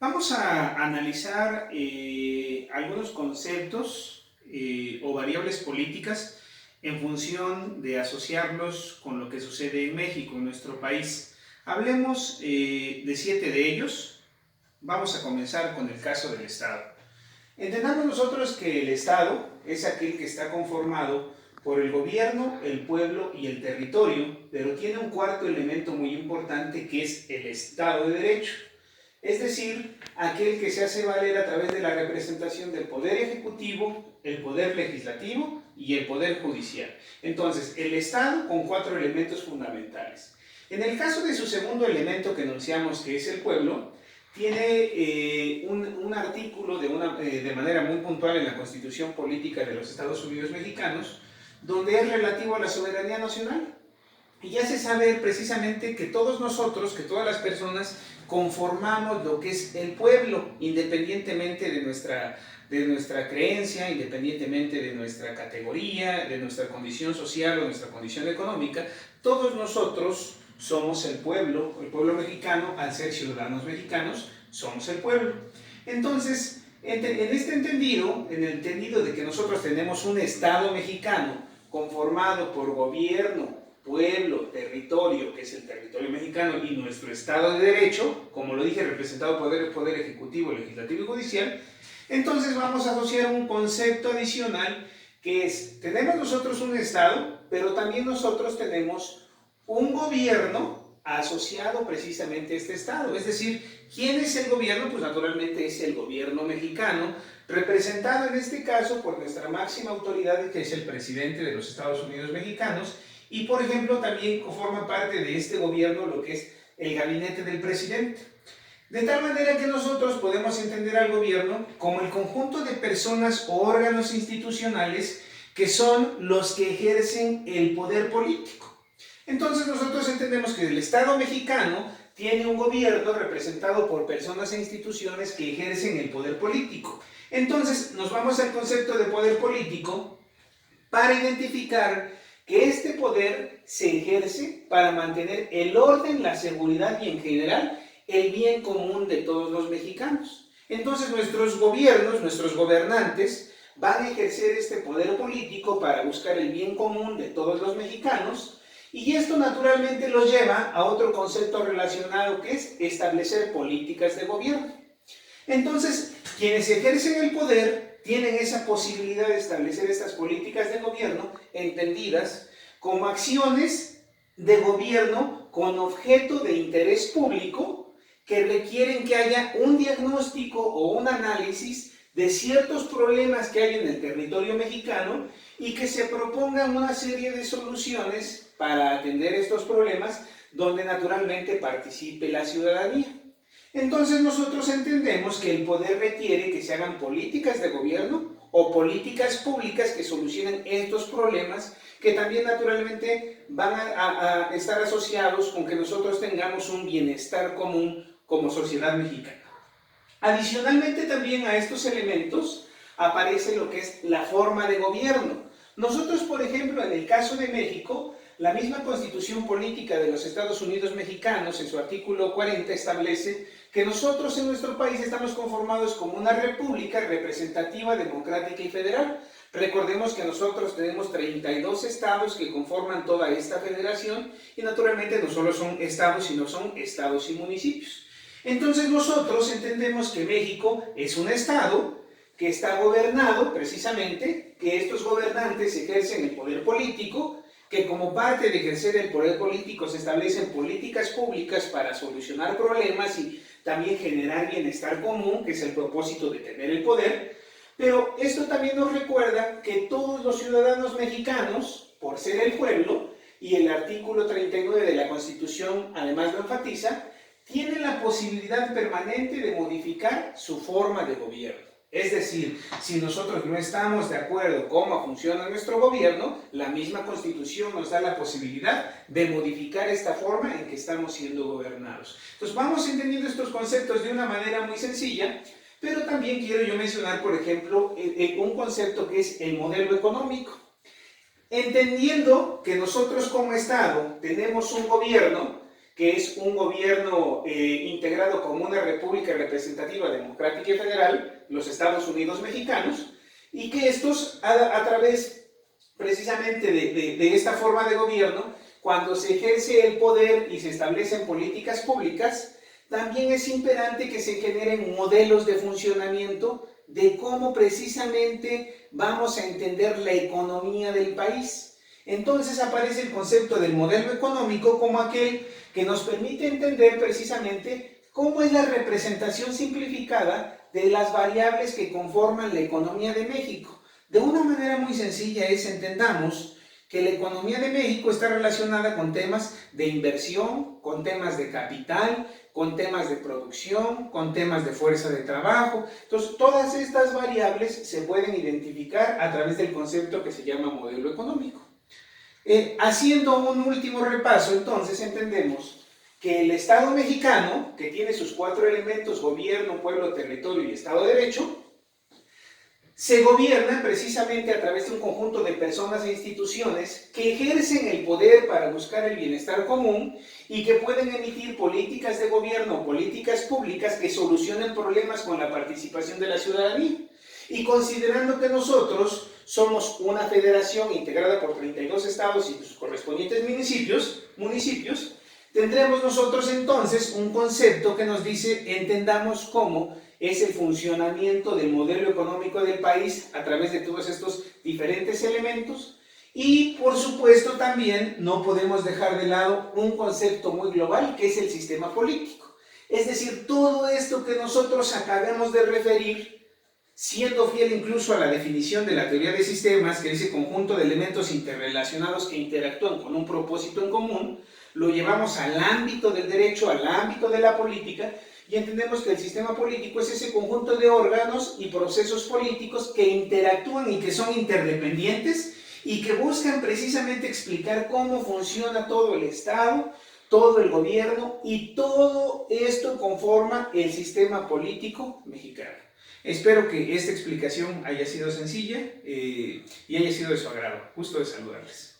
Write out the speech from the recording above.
Vamos a analizar algunos conceptos o variables políticas en función de asociarlos con lo que sucede en México, en nuestro país. Hablemos de 7 de ellos. Vamos a comenzar con el caso del Estado. Entendamos nosotros que el Estado es aquel que está conformado por el gobierno, el pueblo y el territorio, pero tiene un cuarto elemento muy importante que es el Estado de Derecho. Es decir, aquel que se hace valer a través de la representación del poder ejecutivo, el poder legislativo y el poder judicial. Entonces, el Estado con 4 elementos fundamentales. En el caso de su segundo elemento que enunciamos, que es el pueblo, tiene un artículo de manera muy puntual en la Constitución Política de los Estados Unidos Mexicanos, donde es relativo a la soberanía nacional. Y ya se sabe precisamente que todos nosotros, que todas las personas, conformamos lo que es el pueblo, independientemente de nuestra creencia, independientemente de nuestra categoría, de nuestra condición social o nuestra condición económica. Todos nosotros somos el pueblo mexicano. Al ser ciudadanos mexicanos, somos el pueblo. Entonces, en este entendido, en el entendido de que nosotros tenemos un Estado mexicano conformado por gobierno, pueblo, territorio, que es el territorio mexicano, y nuestro Estado de Derecho, como lo dije, representado por el Poder Ejecutivo, Legislativo y Judicial, entonces vamos a asociar un concepto adicional que es, tenemos nosotros un Estado, pero también nosotros tenemos un gobierno asociado precisamente a este Estado. Es decir, ¿quién es el gobierno? Pues naturalmente es el gobierno mexicano, representado en este caso por nuestra máxima autoridad, que es el presidente de los Estados Unidos Mexicanos, y por ejemplo también forma parte de este gobierno lo que es el gabinete del presidente. De tal manera que nosotros podemos entender al gobierno como el conjunto de personas o órganos institucionales que son los que ejercen el poder político. Entonces nosotros entendemos que el Estado mexicano tiene un gobierno representado por personas e instituciones que ejercen el poder político. Entonces nos vamos al concepto de poder político para identificar que este poder se ejerce para mantener el orden, la seguridad y en general el bien común de todos los mexicanos. Entonces nuestros gobiernos, nuestros gobernantes, van a ejercer este poder político para buscar el bien común de todos los mexicanos, y esto naturalmente los lleva a otro concepto relacionado, que es establecer políticas de gobierno. Entonces, quienes ejercen el poder tienen esa posibilidad de establecer estas políticas de gobierno entendidas como acciones de gobierno con objeto de interés público que requieren que haya un diagnóstico o un análisis de ciertos problemas que hay en el territorio mexicano y que se propongan una serie de soluciones para atender estos problemas donde naturalmente participe la ciudadanía. Entonces nosotros entendemos que el poder requiere que se hagan políticas de gobierno o políticas públicas que solucionen estos problemas, que también naturalmente van a estar asociados con que nosotros tengamos un bienestar común como sociedad mexicana. Adicionalmente también a estos elementos aparece lo que es la forma de gobierno. Nosotros, por ejemplo, en el caso de México, la misma Constitución Política de los Estados Unidos Mexicanos, en su artículo 40, establece que nosotros en nuestro país estamos conformados como una república representativa, democrática y federal. Recordemos que nosotros tenemos 32 estados que conforman toda esta federación, y naturalmente no solo son estados, sino son estados y municipios. Entonces nosotros entendemos que México es un estado que está gobernado precisamente, que estos gobernantes ejercen el poder político, que como parte de ejercer el poder político se establecen políticas públicas para solucionar problemas y también generar bienestar común, que es el propósito de tener el poder. Pero esto también nos recuerda que todos los ciudadanos mexicanos, por ser el pueblo, y el artículo 39 de la Constitución además lo enfatiza, tienen la posibilidad permanente de modificar su forma de gobierno. Es decir, si nosotros no estamos de acuerdo cómo funciona nuestro gobierno, la misma Constitución nos da la posibilidad de modificar esta forma en que estamos siendo gobernados. Entonces vamos entendiendo estos conceptos de una manera muy sencilla, pero también quiero yo mencionar, por ejemplo, un concepto que es el modelo económico. Entendiendo que nosotros como Estado tenemos un gobierno que es un gobierno integrado como una república representativa democrática y federal, los Estados Unidos mexicanos, y que estos a través precisamente de esta forma de gobierno, cuando se ejerce el poder y se establecen políticas públicas, también es imperante que se generen modelos de funcionamiento de cómo precisamente vamos a entender la economía del país. Entonces aparece el concepto del modelo económico como aquel que nos permite entender precisamente cómo es la representación simplificada de las variables que conforman la economía de México. De una manera muy sencilla entendamos que la economía de México está relacionada con temas de inversión, con temas de capital, con temas de producción, con temas de fuerza de trabajo. Entonces, todas estas variables se pueden identificar a través del concepto que se llama modelo económico. Haciendo un último repaso, entonces, entendemos que el Estado mexicano, que tiene sus 4 elementos, gobierno, pueblo, territorio y Estado de Derecho, se gobierna precisamente a través de un conjunto de personas e instituciones que ejercen el poder para buscar el bienestar común y que pueden emitir políticas de gobierno, políticas públicas que solucionen problemas con la participación de la ciudadanía. Y considerando que nosotros somos una federación integrada por 32 estados y sus correspondientes municipios, tendremos nosotros entonces un concepto que nos dice, entendamos cómo es el funcionamiento del modelo económico del país a través de todos estos diferentes elementos. Y por supuesto también no podemos dejar de lado un concepto muy global que es el sistema político. Es decir, todo esto que nosotros acabamos de referir, siendo fiel incluso a la definición de la teoría de sistemas, que es el conjunto de elementos interrelacionados que interactúan con un propósito en común, lo llevamos al ámbito del derecho, al ámbito de la política, y entendemos que el sistema político es ese conjunto de órganos y procesos políticos que interactúan y que son interdependientes y que buscan precisamente explicar cómo funciona todo el Estado, todo el gobierno, y todo esto conforma el sistema político mexicano. Espero que esta explicación haya sido sencilla y haya sido de su agrado. Gusto de saludarles.